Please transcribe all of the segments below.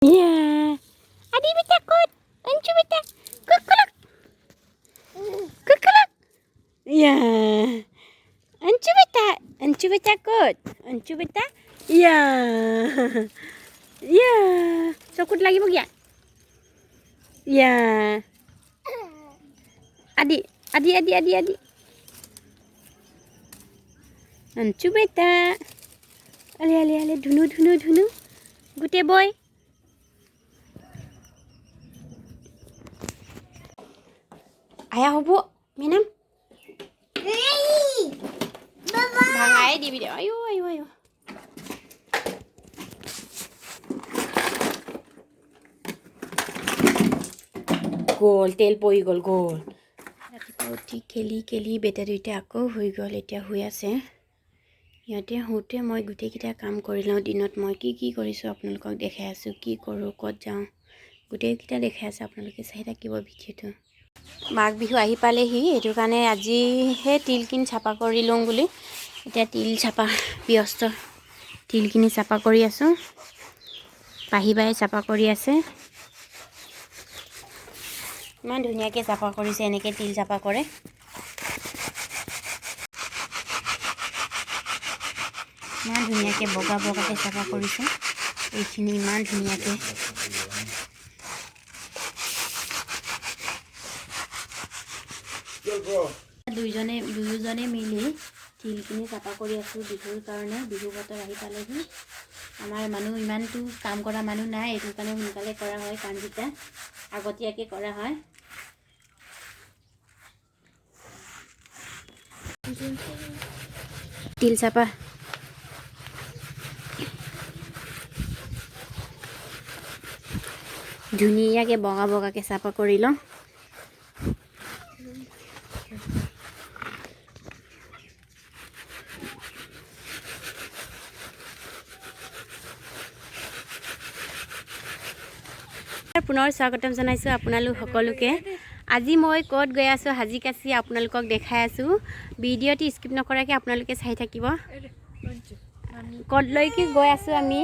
Yeah. Adi beta kot. Ancu beta. Kukulak. Kukulak. Yeah. Ancu beta. Ancu beta kot. Ancu beta. Yeah. Yeah. Sokut lagi bagi ya? Yeah. Adi. Adi. Ancu beta. Ale. Dunu. Gute boy. Ayah hubuk minum. Bangai di video. Ayo. Gol, তেল পৰি গ'ল গ'ল। ৰাতিপুৱা উঠি খেলি বেটা দুইটা আকৌ হৈ গ'ল, এতিয়া শুই আছে। সিহঁতে শুওঁতে মই গোটেইকেইটা কাম কৰি লওঁ। দিনত মই কি কৰিছোঁ আপোনালোকক দেখাই আছোঁ, কি কৰোঁ, ক'ত যাওঁ, গোটেইকেইটা দেখাই আছোঁ। আপোনালোকে চাই থাকিব ভিডিঅ'টো। মাঘ বিহু আহি পালেহি, সেইটো কাৰণে আজিহে তিলখিনি চাফা কৰি লওঁ বুলি এতিয়া তিল চাফা ব্যস্ত। তিলখিনি চাফা কৰি আছোঁ। পাহি বাই চাফা কৰি আছে। ইমান ধুনীয়াকৈ চাফা কৰিছে, এনেকৈ তিল চাফা কৰে। ইমান ধুনীয়াকৈ বগাকৈ চাফা কৰিছে। এইখিনি ইমান ধুনীয়াকৈ দুয়োজনে মিলি তিলখিনি চাফা কৰি আছোঁ বিহুৰ কাৰণে। বিহু বতৰ আহি পালেহি। আমাৰ মানুহ ইমানটো কাম কৰা মানুহ নাই, এইটো কাৰণে সোনকালে কৰা হয়। কামকেইটা আগতীয়াকৈ কৰা হয়। তিল চাফা ধুনীয়াকৈ বগাকৈ চাফা কৰি লওঁ। পুনৰ স্বাগতম জনাইছোঁ আপোনালোক সকলোকে। আজি মই ক'ত গৈ আছোঁ সাজি কাচি আপোনালোকক দেখাই আছোঁ। ভিডিঅ'টি স্কিপ নকৰাকৈ আপোনালোকে চাই থাকিব। ক'তলৈকে গৈ আছোঁ আমি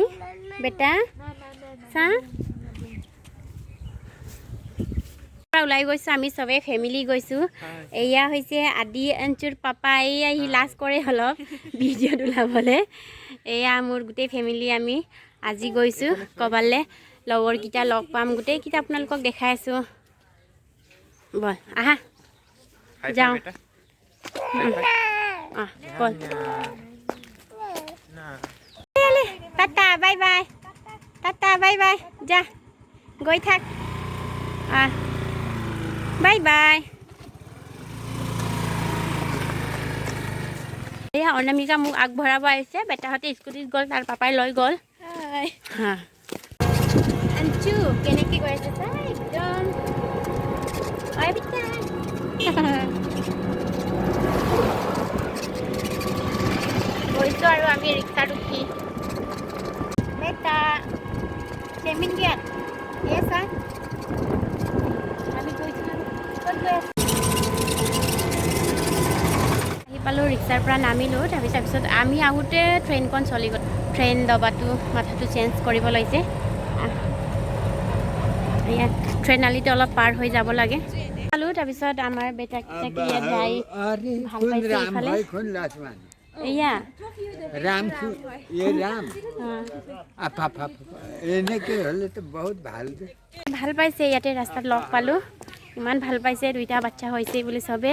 বেটা চা। ওলাই গৈছোঁ আমি চবেই ফেমিলি গৈছোঁ। এয়া হৈছে আদি অঞ্চুৰ পাপা। এয়া সি লাজ কৰে অলপ ভিডিঅ'ত ওলাবলৈ। এয়া মোৰ গোটেই ফেমিলি আমি আজি গৈছোঁ ক'বালৈ। লগৰকেইটা লগ পাম, গোটেইকেইটা আপোনালোকক দেখাই আছোঁ। বল আহা যাওঁ। বল টাটা বাই বাই যা গৈ থাক। বাই। এয়া অনামিকা মোক আগবঢ়াব আহিছে। বেটাহঁতে স্কুটিত গ'ল, তাৰ পাপাই লৈ গ'ল। আঞ্চু কেনেকৈ গৈ আছে চা একদম। গৈছোঁ আৰু আমি ৰিক্সাত উঠি। বেটা চেমিন দিয়াত এয়া চা আমি গৈছোঁ। ক'ত গৈ আছোঁ? আহি পালোঁ, ৰিক্সাৰ পৰা নামিলোঁ। তাৰপিছত আমি আহোঁতে ট্ৰেইনখন চলি গ'ল। ট্ৰেইন ডবাটো মাথাটো চেঞ্জ কৰিব লাগিছে। এয়া ট্ৰেইন আলিটো অলপ পাৰ হৈ যাব লাগে। পালোঁ তাৰপিছত আমাৰ বেটাকেইটাক ইয়াত যাই ভাল পাইছে। এইফালে এয়া ভাল পাইছে। ইয়াতে ৰাস্তাত লগ পালোঁ, ইমান ভাল পাইছে। দুইটা বাচ্চা হৈছে বুলি চবে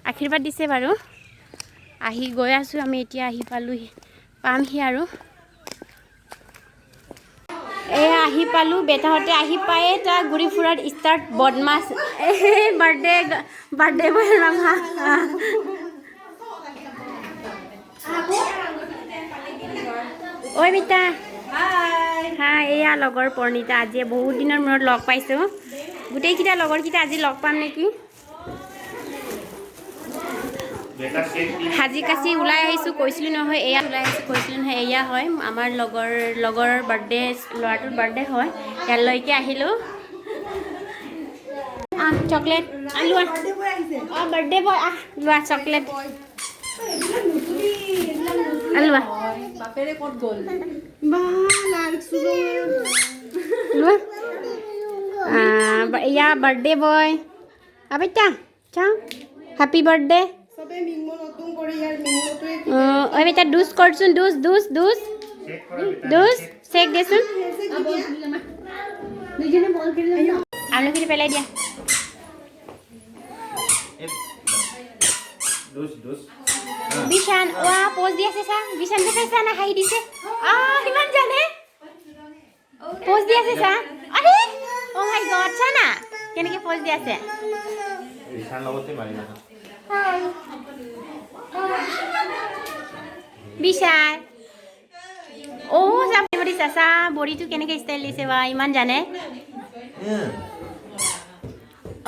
আশীৰ্বাদ দিছে বাৰু। আহি গৈ আছোঁ আমি, এতিয়া আহি পামহি আৰু। এয়া আহি পালোঁ। বেটাহঁতে আহি পায়ে তাৰ ঘূৰি ফুৰাত ষ্টাৰ্ট। বদমাছ বাৰ্থডে বয় ৰঙা। ঐ বেটা হাই। এয়া লগৰ প্ৰণীতা। আজি বহুত দিনৰ মূৰত লগ পাইছোঁ। গোটেইকেইটা লগৰকেইটা আজি লগ পাম নেকি। সাজি কাচি ওলাই আহিছোঁ, কৈছিলোঁ নহয়। এয়া হয় আমাৰ লগৰ বাৰ্থডে, ল'ৰাটোৰ বাৰ্থডে হয়। ইয়ালৈকে আহিলোঁ। চকলেট লোৱা। বাৰ্থডে বয় লোৱা চকলেট লোৱা। या बर्थडे बॉय बेटा चाओ हैप्पी बर्थडे ओए बेटा डूस करसुन डूस डूस डूस डूस शेक देसुन आलू খিনি পেলাই দিয়া বিশান ওয়া পোজ দি আছে সা বিশান দেখাইছা না হাই দিছে কিমান জানে পোজ দি আছে সা আরে ও মাই গড ছানা কেনেকে পোজ দি আছে বিশান লগতে মাৰি না বিশান ও যাবি বডি চাচা বডিটো কেনেকে স্টাইল দিছে বা ইমান জানে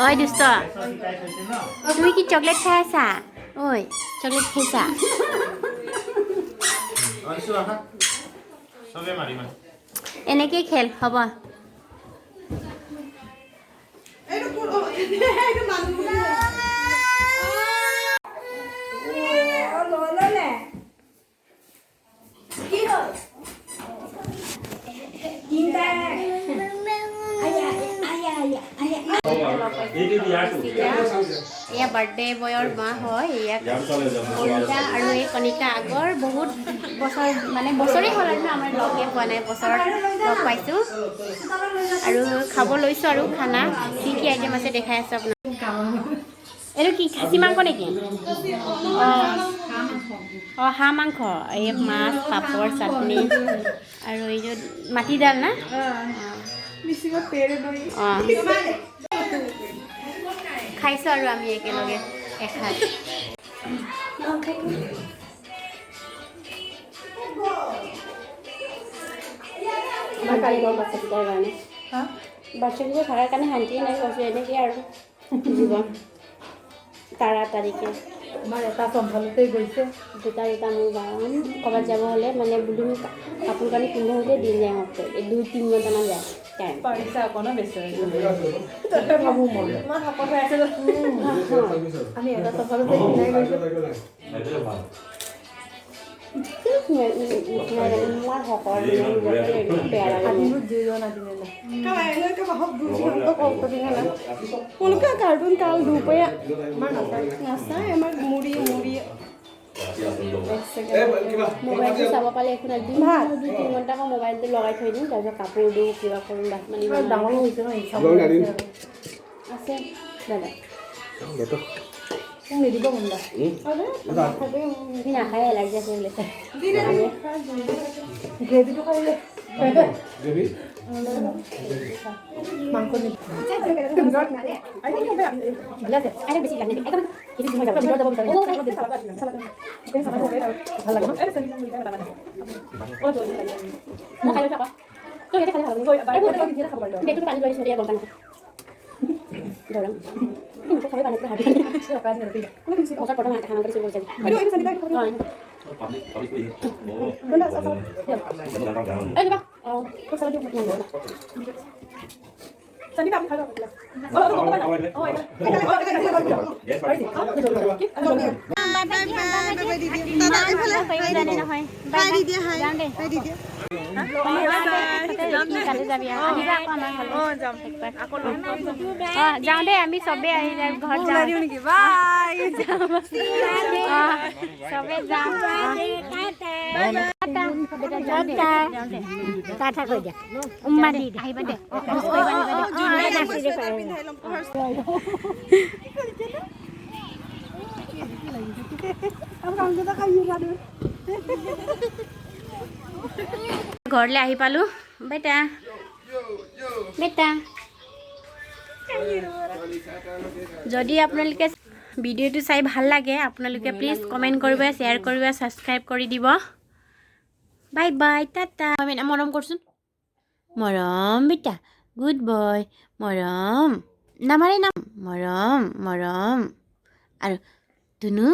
ওই দুষ্ট তুমি কি চকলেট খাই আছা ওই চকলেট খাইছা এনেকেই খেল হ'ব या बर्थडे बॉयर माँ है या कनिका और ये कनिका आगर बहुत बছৰ মানে বছৰে হ'ল আৰু আমাৰ লগে পোৱা নাই বছৰ লগ পাইছো আৰু খাব লৈছো আৰু খানা কি কি আইটেম আছে দেখাই আছো আপোনাক এটো কি খাসি মাংস নেকি হাঁহ মাংস এই মাছ পাপড় চাটনি আৰু এই যে মাটি দাল না মিছিঙত পেৰে দই খাইছো আৰু আমি একেলগে এখাজ বাচ্চাকেইটা থাকাৰ কাৰণে শান্তিয়ে নাই কৈছোঁ এনেকৈ আৰু জীৱন তাড়াতাড়িকে আমাৰ এটা চম্ভালোতেই গৈছে দুটা মোৰ বাৰণ ক'ৰবাত যাব হ'লে মানে বুলু কাপোৰ কানি পিন্ধি হ'লে দিন যায় হওঁতে 2-3 ঘণ্টামান যায় টাইম পাৰিছা অকণো বেছি তাতে ভাবোঁ মই ইমান শকত হৈ আছে আমি এটা চম্ভালোতে পিন্ধাই গৈছোঁ মই শকত বেয়া লাগে কাৰ্টুন কাল দুপৰীয়া নাচাই আমাৰ মুড়ি মোবাইলটো চাব পালে একো নাই 2-3 ঘণ্টা মই মোবাইলটো লগাই থৈ দিওঁ তাৰপিছত কাপোৰ দিওঁ কিবা কৰোঁ ভাত মানে ডাঙৰ হৈছে ন আছে দাদা নিদিব মন্দা নাখায় এলাৰ্জি আছে বোলে গ্ৰেভিটো খাইলে মাংস যাওঁ দে আমি চবেই আহি যায় ঘৰত যাওঁ নেকি বাই চবে যাওঁ টাটা কৈ দিয়া উম্মা দি আহিবা দে ঘৰলৈ আহি পালোঁ বেটা যদি আপোনালোকে ভিডিঅ'টো চাই ভাল লাগে আপোনালোকে প্লিজ কমেণ্ট কৰিব শ্বেয়াৰ কৰিব ছাবস্ক্ৰাইব কৰি দিব বাই বাই টাটা মৰম কৰচোন মৰম বেটা গুড বয় মৰম নামাৰে নাম মৰম আৰু ধুনু